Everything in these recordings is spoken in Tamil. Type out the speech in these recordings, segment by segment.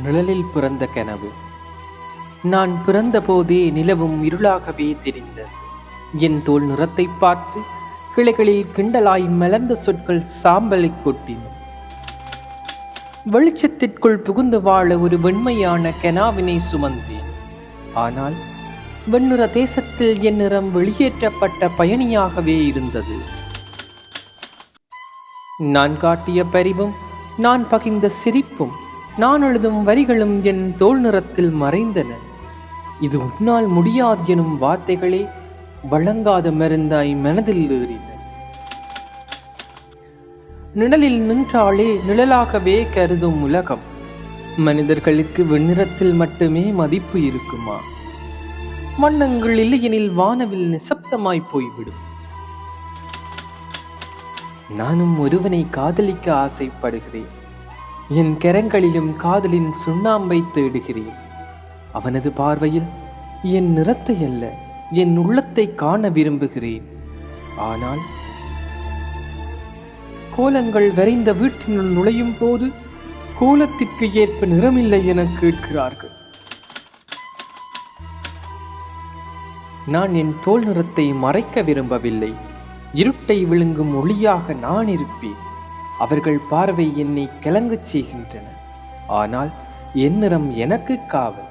நிழலில் பிறந்த கனவு. நான் பிறந்தபோதே நிலவும் இருளாகவே தெரிந்தது. என் தோல் நிறத்தை பார்த்து கிளைகளில் கிண்டலாய் மலர்ந்த சொற்கள் சாம்பலை கொட்டின. வெளிச்சத்திற்குள் புகுந்து வாழ ஒரு வெண்மையான கனாவினை சுமந்தேன். ஆனால் வெண்ணிற தேசத்தில் என் நிறம் வெளியேற்றப்பட்ட பயணியாகவே இருந்தது. நான் காட்டிய பரிவும், நான் பகிர்ந்த சிரிப்பும், நான் எழுதும் வரிகளும் என் தோல் நிறத்தில் மறைந்தன. இது உன்னால் முடியாது எனும் வார்த்தைகளே வழங்காத மருந்தாய் மனதில் ஏறின. நிழலில் நின்றாலே நிழலாகவே கருதும் உலகம். மனிதர்களுக்கு வெண்ணிறத்தில் மட்டுமே மதிப்பு இருக்குமா? வண்ணங்கள் இல்லையெனில் வானவில் நிசப்தமாய் போய்விடும். நானும் ஒருவனை காதலிக்க ஆசைப்படுகிறேன். என் கரங்களிலும் காதலின் சுண்ணாம்பை தேடுகிறேன். அவனது பார்வையில் என் நிறத்தை அல்ல, என் உள்ளத்தை காண விரும்புகிறேன். ஆனால் கோலங்கள் வரைந்த வீட்டினுள் நுழையும் போது கோலத்திற்கு ஏற்ப நிறமில்லை என கேட்கிறார்கள். நான் என் தோல் நிறத்தை மறைக்க விரும்பவில்லை. இருட்டை விழுங்கும் ஒளியாக நான் இருப்பேன். அவர்கள் பார்வை என்னை கலங்கச் செய்கின்றன. ஆனால் என் நிறம் எனக்கு காவல்.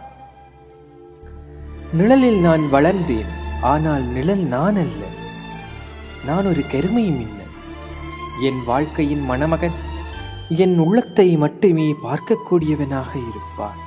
நிழலில் நான் வளர்ந்தேன். ஆனால் நிழல் நான் அல்ல. நான் ஒரு கருமை மின்னல். என் வாழ்க்கையின் மணமகன் என் உள்ளத்தை மட்டுமே பார்க்கக்கூடியவனாக இருப்பான்.